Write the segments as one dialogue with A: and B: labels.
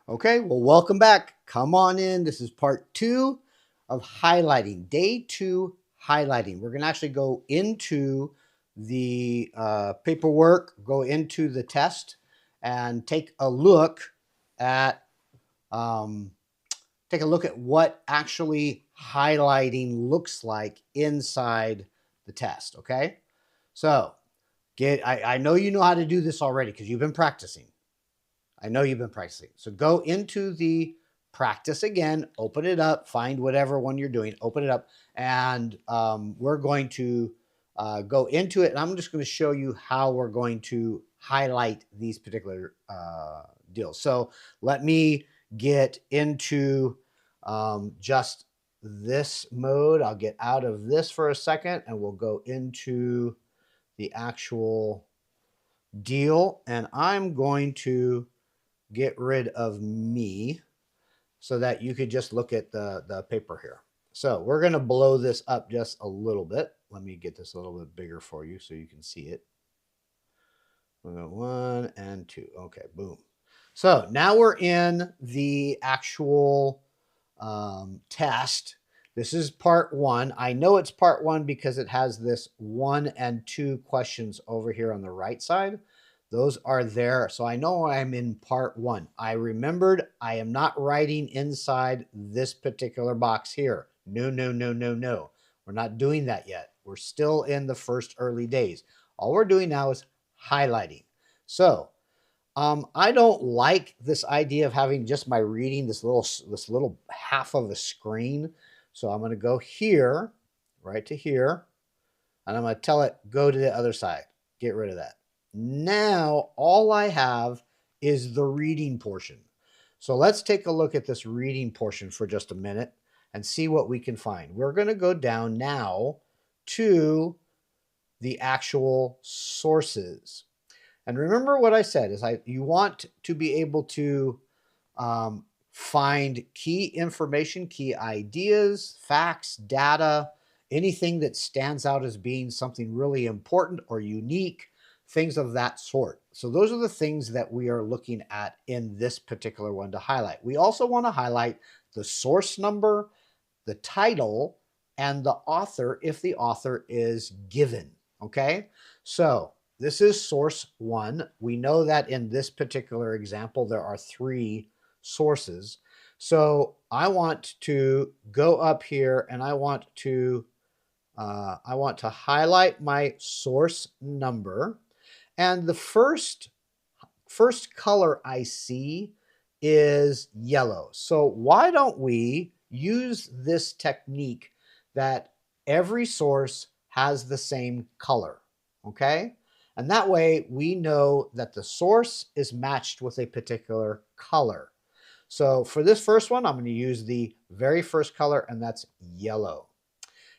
A: Okay, well, welcome back. Come on in. This is part 2 of highlighting, day 2 highlighting. We're going to actually go into the paperwork, go into the test, and um, take a look at what actually highlighting looks like inside the test. Okay, so I know you know how to do this already because you've been practicing. I know you've been practicing. So go into the practice again, open it up, find whatever one you're doing, open it up, and we're going to go into it. And I'm just going to show you how we're going to highlight these particular deals. So let me get into just this mode. I'll get out of this for a second and we'll go into the actual deal. And I'm going to get rid of me so that you could just look at the paper here. So we're going to blow this up just a little bit. Let me get this a little bit bigger for you so you can see it. We'll go 1 and 2. Okay, boom. So now we're in the actual test. This is part 1. I know it's part 1 because it has this 1 and 2 questions over here on the right side. Those are there. So I know I'm in part 1. I remembered I am not writing inside this particular box here. No, no, no, no, no. We're not doing that yet. We're still in the first early days. All we're doing now is highlighting. So I don't like this idea of having just my reading this little half of a screen. So I'm going to go here, right to here, and I'm going to tell it go to the other side. Get rid of that. Now all I have is the reading portion. So let's take a look at this reading portion for just a minute and see what we can find. We're going to go down now to the actual sources. And remember what I said is you want to be able to find key information, key ideas, facts, data, anything that stands out as being something really important or unique, things of that sort. So those are the things that we are looking at in this particular one to highlight. We also want to highlight the source number, the title, and the author if the author is given. Okay, so this is source 1. We know that in this particular example, there are 3 sources. So I want to go up here and I want to highlight my source number. And the first color I see is yellow. So why don't we use this technique that every source has the same color, okay? And that way we know that the source is matched with a particular color. So for this first one, I'm going to use the very first color, and that's yellow.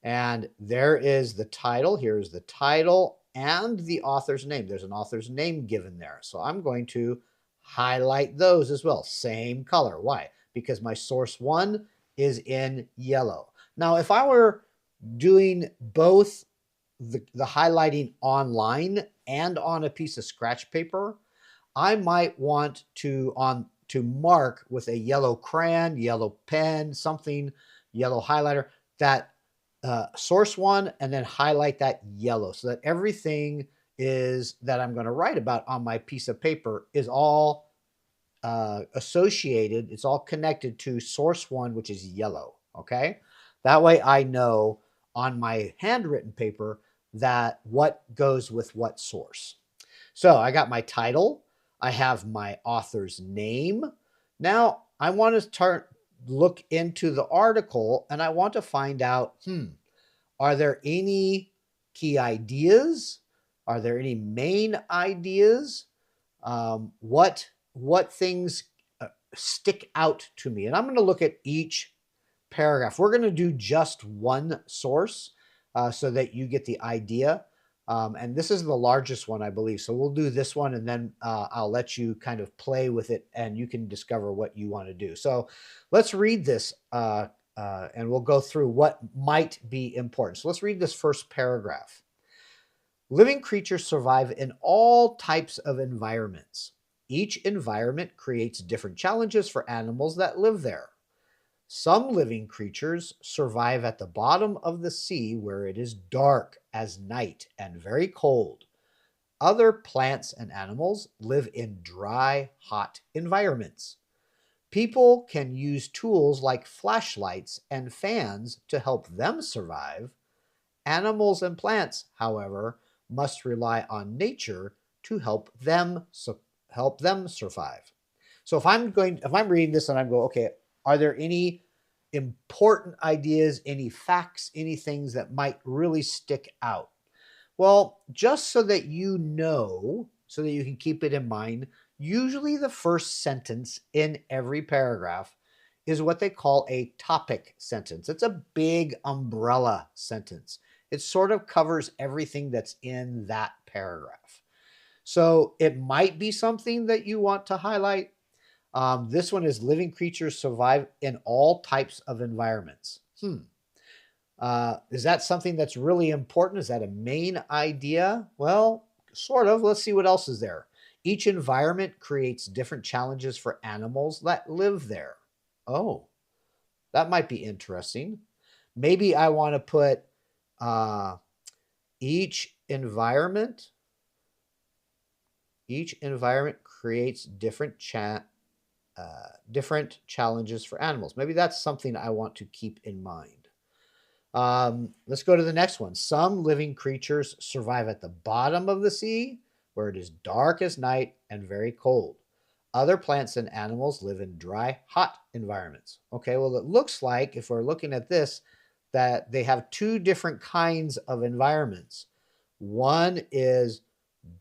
A: And there is the title. Here's the title and the author's name. There's an author's name given there. So I'm going to highlight those as well. Same color. Why? Because my source 1 is in yellow. Now, if I were doing both the highlighting online and on a piece of scratch paper, I might want to mark with a yellow crayon, yellow pen, something, yellow highlighter, that source 1 and then highlight that yellow so that everything is that I'm going to write about on my piece of paper is all associated. It's all connected to source 1, which is yellow. Okay. That way I know on my handwritten paper that what goes with what source. So I got my title. I have my author's name. Now I want to look into the article and I want to find out, are there any key ideas? Are there any main ideas? What things stick out to me? And I'm going to look at each paragraph. We're going to do just one source so that you get the idea. And this is the largest one, I believe. So we'll do this one, and then I'll let you kind of play with it, and you can discover what you want to do. So let's read this, and we'll go through what might be important. So let's read this first paragraph. Living creatures survive in all types of environments. Each environment creates different challenges for animals that live there. Some living creatures survive at the bottom of the sea where it is dark as night and very cold. Other plants and animals live in dry, hot environments. People can use tools like flashlights and fans to help them survive. Animals and plants, however, must rely on nature to help them survive. So if I'm reading this and I'm going, okay, are there any important ideas, any facts, any things that might really stick out? Well, just so that you know, so that you can keep it in mind, usually the first sentence in every paragraph is what they call a topic sentence. It's a big umbrella sentence. It sort of covers everything that's in that paragraph. So it might be something that you want to highlight. This one is living creatures survive in all types of environments. Is that something that's really important? Is that a main idea? Well, sort of. Let's see what else is there. Each environment creates different challenges for animals that live there. Oh, that might be interesting. Maybe I want to put uh, each environment creates different challenges for animals. Maybe that's something I want to keep in mind. Let's go to the next one. Some living creatures survive at the bottom of the sea, where it is dark as night and very cold. Other plants and animals live in dry, hot environments. Okay, well, it looks like, if we're looking at this, that they have two different kinds of environments. One is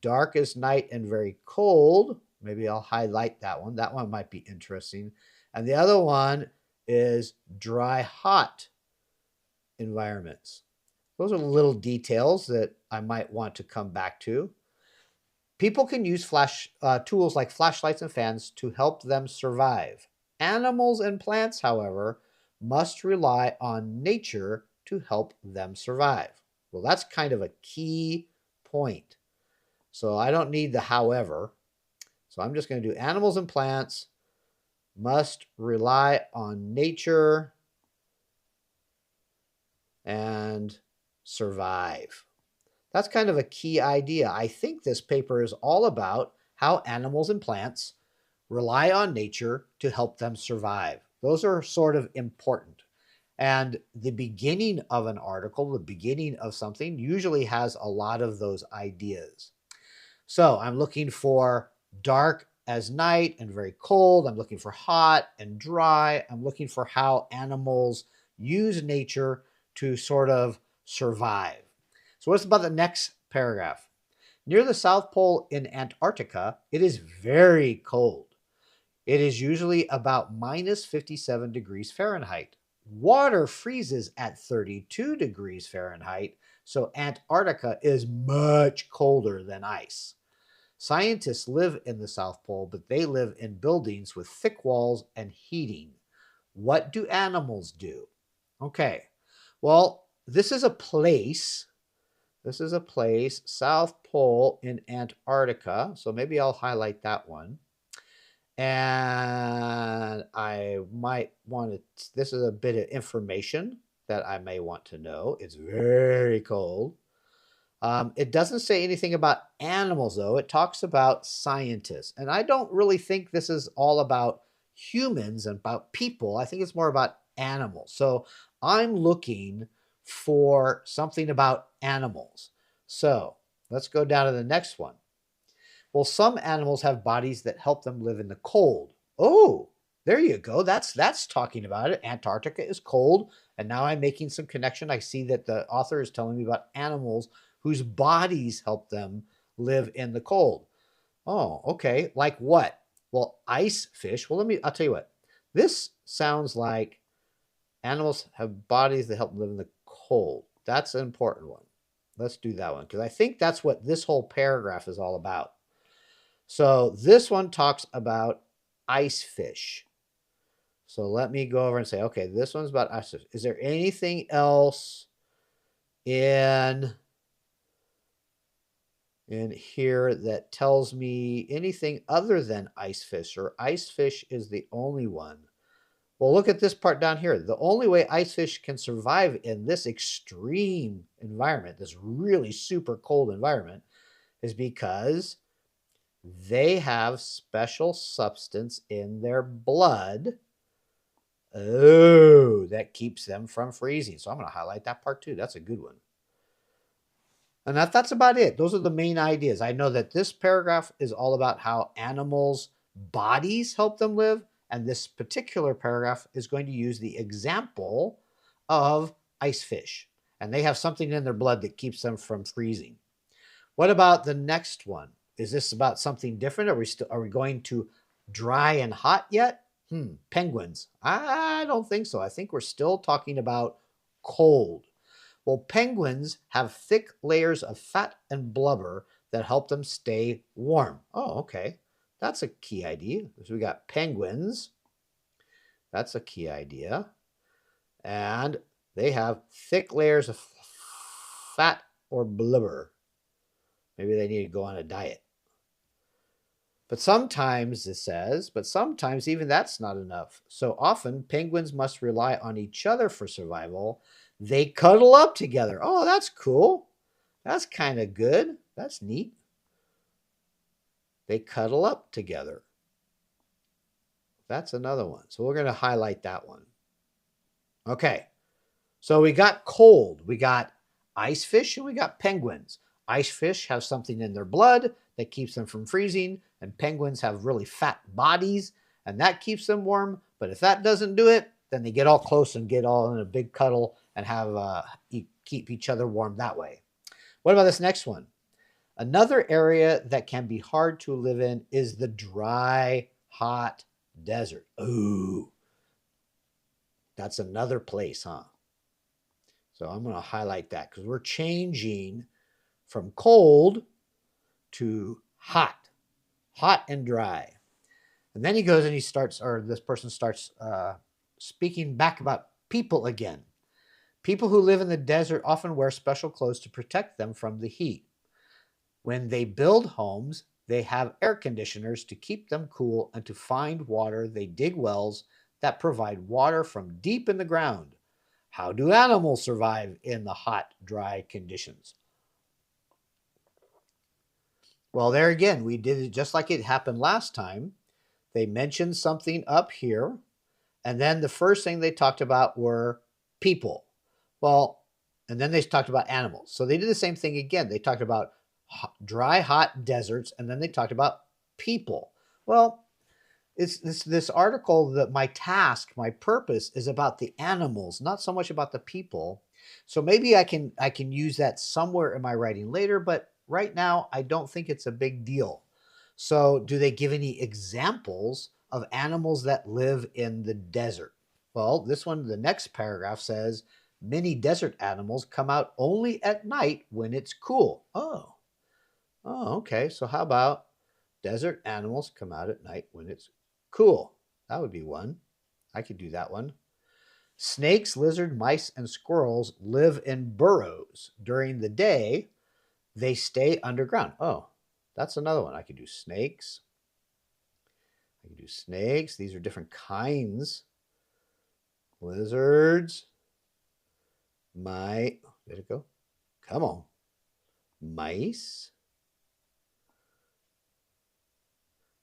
A: dark as night and very cold. Maybe I'll highlight that one. That one might be interesting. And the other one is dry, hot environments. Those are little details that I might want to come back to. People can use tools like flashlights and fans to help them survive. Animals and plants, however, must rely on nature to help them survive. Well, that's kind of a key point. So I don't need the however. So I'm just going to do animals and plants must rely on nature and survive. That's kind of a key idea. I think this paper is all about how animals and plants rely on nature to help them survive. Those are sort of important. And the beginning of an article, the beginning of something, usually has a lot of those ideas. So I'm looking for dark as night and very cold. I'm looking for hot and dry. I'm looking for how animals use nature to sort of survive. So what's about the next paragraph? Near the South Pole in Antarctica, it is very cold. It is usually about minus 57 degrees Fahrenheit. Water freezes at 32 degrees Fahrenheit, so Antarctica is much colder than ice. Scientists live in the South Pole, but they live in buildings with thick walls and heating. What do animals do? Okay, well, this is a place. This is a place, South Pole in Antarctica. So maybe I'll highlight that one. And I might want to, this is a bit of information that I may want to know. It's very cold. It doesn't say anything about animals, though. It talks about scientists. And I don't really think this is all about humans and about people. I think it's more about animals. So I'm looking for something about animals. So let's go down to the next one. Well, some animals have bodies that help them live in the cold. Oh, there you go. That's talking about it. Antarctica is cold. And now I'm making some connection. I see that the author is telling me about animals whose bodies help them live in the cold. Oh, okay. Like what? Well, ice fish. Well, I'll tell you what. This sounds like animals have bodies that help them live in the cold. That's an important one. Let's do that one because I think that's what this whole paragraph is all about. So this one talks about ice fish. So let me go over and say, okay, this one's about ice fish. Is there anything else in in here that tells me anything other than ice fish, or ice fish is the only one. Well, look at this part down here. The only way ice fish can survive in this extreme environment, this really super cold environment, is because they have special substance in their blood. Oh, that keeps them from freezing. So I'm going to highlight that part too. That's a good one. And that's about it. Those are the main ideas. I know that this paragraph is all about how animals' bodies help them live. And this particular paragraph is going to use the example of ice fish. And they have something in their blood that keeps them from freezing. What about the next one? Is this about something different? Are we going to dry and hot yet? Penguins. I don't think so. I think we're still talking about cold. Well, penguins have thick layers of fat and blubber that help them stay warm. Oh, okay. That's a key idea. So we got penguins. That's a key idea. And they have thick layers of fat or blubber. Maybe they need to go on a diet. But sometimes, it says, sometimes even that's not enough. So often, penguins must rely on each other for survival. They cuddle up together. Oh, that's cool. That's kind of good. That's neat. They cuddle up together. That's another one. So we're going to highlight that one. Okay. So we got cold. We got ice fish and we got penguins. Ice fish have something in their blood that keeps them from freezing, and penguins have really fat bodies, and that keeps them warm. But if that doesn't do it, then they get all close and get all in a big cuddle and have keep each other warm that way. What about this next one? Another area that can be hard to live in is the dry, hot desert. Ooh, that's another place, huh? So I'm going to highlight that because we're changing from cold to hot and dry. And then he goes and this person starts speaking back about people again. People who live in the desert often wear special clothes to protect them from the heat. When they build homes, they have air conditioners to keep them cool, and to find water, they dig wells that provide water from deep in the ground. How do animals survive in the hot, dry conditions? Well, there again, we did it just like it happened last time. They mentioned something up here, and then the first thing they talked about were people. Well, and then they talked about animals. So they did the same thing again. They talked about dry, hot deserts, and then they talked about people. Well, it's this article that my purpose is about the animals, not so much about the people. So maybe I can use that somewhere in my writing later, but right now I don't think it's a big deal. So do they give any examples of animals that live in the desert? Well, this one, the next paragraph says, many desert animals come out only at night when it's cool. Oh, okay. So how about desert animals come out at night when it's cool? That would be one. I could do that one. Snakes, lizards, mice, and squirrels live in burrows. During the day, they stay underground. Oh, that's another one. I could do snakes. These are different kinds. Lizards. Did it go? Come on. Mice.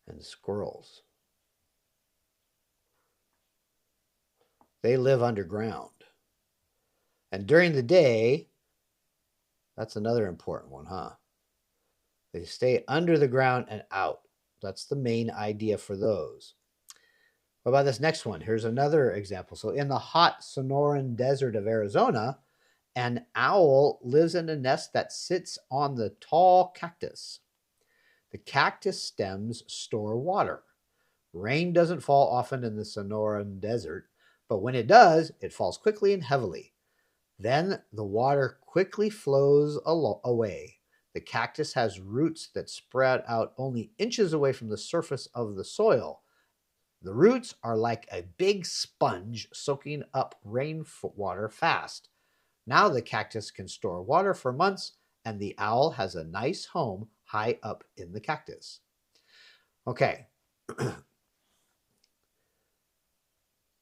A: And squirrels. They live underground. And during the day, that's another important one, huh? They stay under the ground and out. That's the main idea for those. What about this next one? Here's another example. So in the hot Sonoran Desert of Arizona, an owl lives in a nest that sits on the tall cactus. The cactus stems store water. Rain doesn't fall often in the Sonoran Desert, but when it does, it falls quickly and heavily. Then the water quickly flows away. The cactus has roots that spread out only inches away from the surface of the soil. The roots are like a big sponge soaking up rainwater fast. Now the cactus can store water for months and the owl has a nice home high up in the cactus. Okay.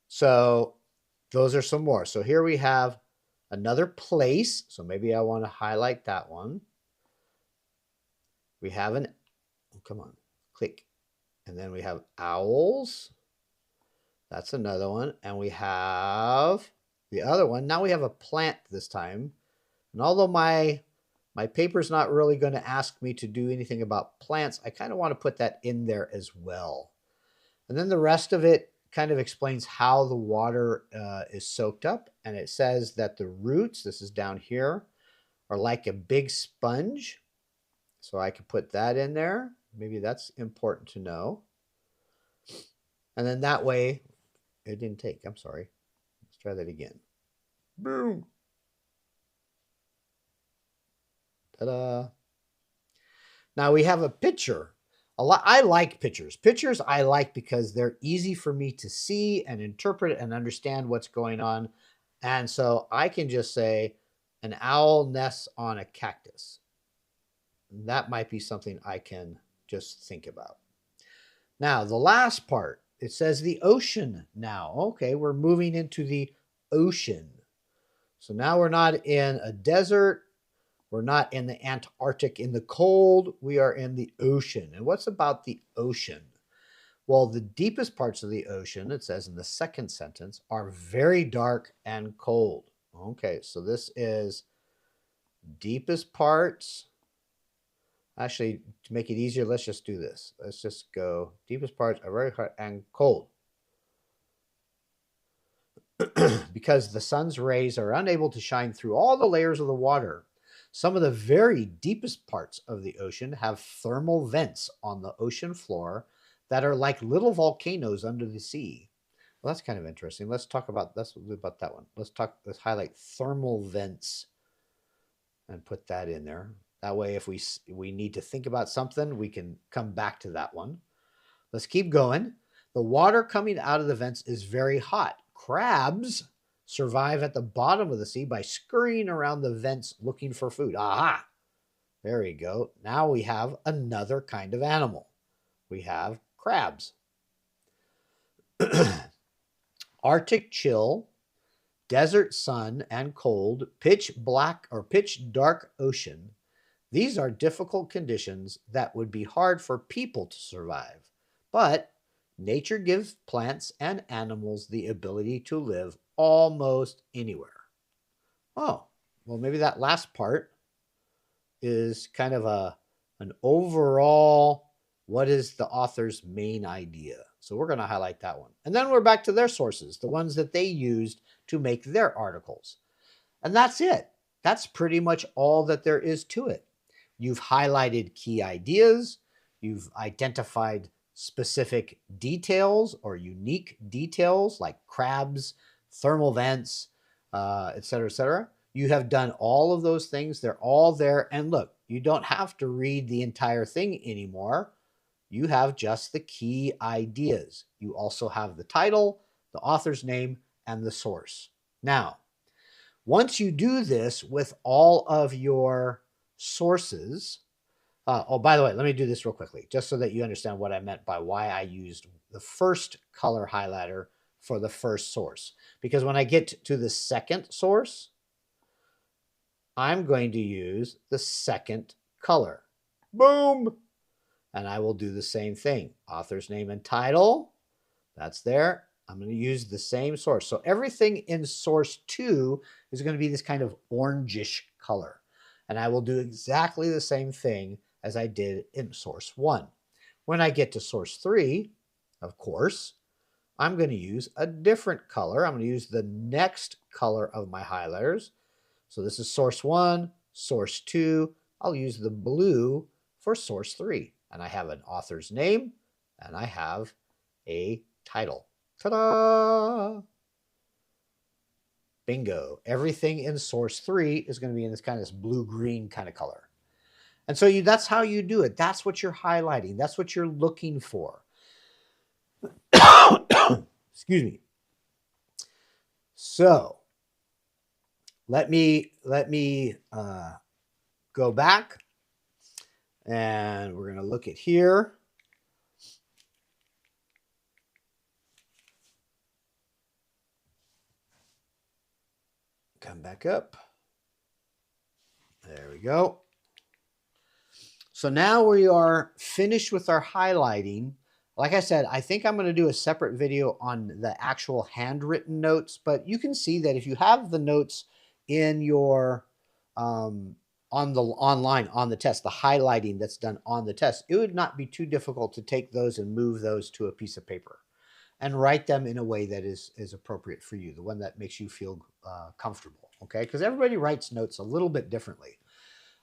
A: So those are some more. So here we have another place. So maybe I want to highlight that one. We have an, oh, come on, click. And then we have owls. That's another one. And we have the other one. Now we have a plant this time. And although my paper's not really going to ask me to do anything about plants, I kind of want to put that in there as well. And then the rest of it kind of explains how the water is soaked up. And it says that the roots, this is down here, are like a big sponge. So I could put that in there. Maybe that's important to know. And then that way, it didn't take, I'm sorry. Let's try that again. Boom. Ta-da. Now we have a picture. I like pictures. Pictures I like because they're easy for me to see and interpret and understand what's going on. And so I can just say an owl nests on a cactus. That might be something I can just think about. Now, the last part, it says the ocean now. Okay, we're moving into the ocean. So now we're not in a desert. We're not in the Antarctic in the cold. We are in the ocean. And what's about the ocean? Well, the deepest parts of the ocean, it says in the second sentence, are very dark and cold. Okay, so this is deepest parts. Actually, to make it easier, let's just do this. Let's just go, deepest parts are very hot and cold. Because the sun's rays are unable to shine through all the layers of the water. Some of the very deepest parts of the ocean have thermal vents on the ocean floor that are like little volcanoes under the sea. Well, that's kind of interesting. Let's talk about that one. Let's highlight thermal vents and put that in there. That way, if we need to think about something, we can come back to that one. Let's keep going. The water coming out of the vents is very hot. Crabs survive at the bottom of the sea by scurrying around the vents looking for food. Aha! There we go. Now we have another kind of animal. We have crabs. Arctic chill, desert sun and cold, pitch black or pitch dark ocean. These are difficult conditions that would be hard for people to survive. But nature gives plants and animals the ability to live almost anywhere. Oh, well, maybe that last part is kind of an overall, what is the author's main idea? So we're going to highlight that one. And then we're back to their sources, the ones that they used to make their articles. And that's it. That's pretty much all that there is to it. You've highlighted key ideas. You've identified specific details or unique details like crabs, thermal vents, et cetera, et cetera. You have done all of those things. They're all there. And look, you don't have to read the entire thing anymore. You have just the key ideas. You also have the title, the author's name, and the source. Now, once you do this with all of your sources, oh, by the way, let me do this real quickly, just so that you understand what I meant by why I used the first color highlighter for the first source. Because when I get to the second source, I'm going to use the second color. Boom! And I will do the same thing. Author's name and title, that's there. I'm going to use the same source. So everything in source 2 is going to be this kind of orangish color. And I will do exactly the same thing as I did in source 1. When I get to source 3, of course, I'm going to use a different color. I'm going to use the next color of my highlighters. So this is source 1, source 2. I'll use the blue for source 3. And I have an author's name, and I have a title. Ta-da! Bingo. Everything in source 3 is going to be in this kind of this blue-green kind of color. And so that's how you do it. That's what you're highlighting. That's what you're looking for. Excuse me. So let me go back and we're going to look at here. Come back up. There we go. So now we are finished with our highlighting. Like I said, I think I'm going to do a separate video on the actual handwritten notes, but you can see that if you have the notes in your online on the test, the highlighting that's done on the test, it would not be too difficult to take those and move those to a piece of paper and write them in a way that is appropriate for you, the one that makes you feel comfortable, okay? Because everybody writes notes a little bit differently.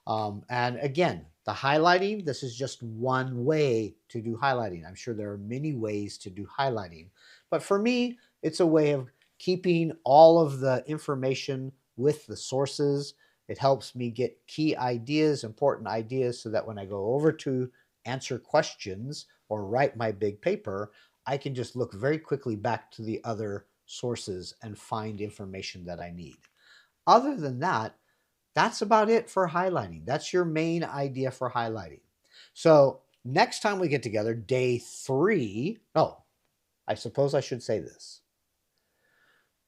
A: And again, the highlighting, this is just one way to do highlighting. I'm sure there are many ways to do highlighting, but for me, it's a way of keeping all of the information with the sources. It helps me get key ideas, important ideas, so that when I go over to answer questions or write my big paper, I can just look very quickly back to the other sources and find information that I need. Other than that, that's about it for highlighting. That's your main idea for highlighting. So next time we get together, day 3, oh, I suppose I should say this.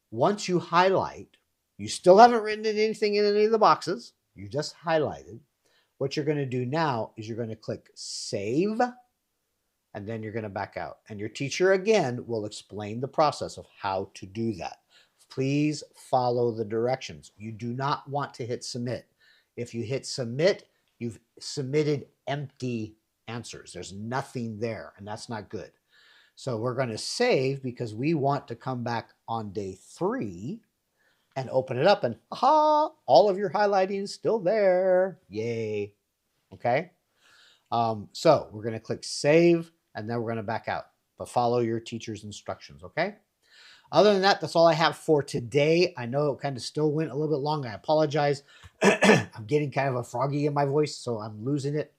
A: Once you highlight, you still haven't written anything in any of the boxes. You just highlighted. What you're going to do now is you're going to click Save, and then you're going to back out. And your teacher, again, will explain the process of how to do that. Please follow the directions. You do not want to hit submit. If you hit submit, you've submitted empty answers. There's nothing there, and that's not good. So we're going to save because we want to come back on day 3 and open it up, and aha, all of your highlighting is still there. Yay. Okay. So we're going to click save, and then we're going to back out. But follow your teacher's instructions, okay? Other than that, that's all I have for today. I know it kind of still went a little bit long. I apologize. I'm getting kind of a froggy in my voice, so I'm losing it.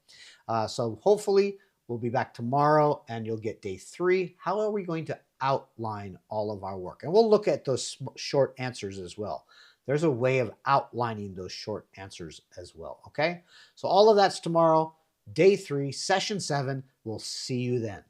A: So hopefully we'll be back tomorrow, and you'll get day 3. How are we going to outline all of our work? And we'll look at those short answers as well. There's a way of outlining those short answers as well, okay? So all of that's tomorrow, day 3, session 7. We'll see you then.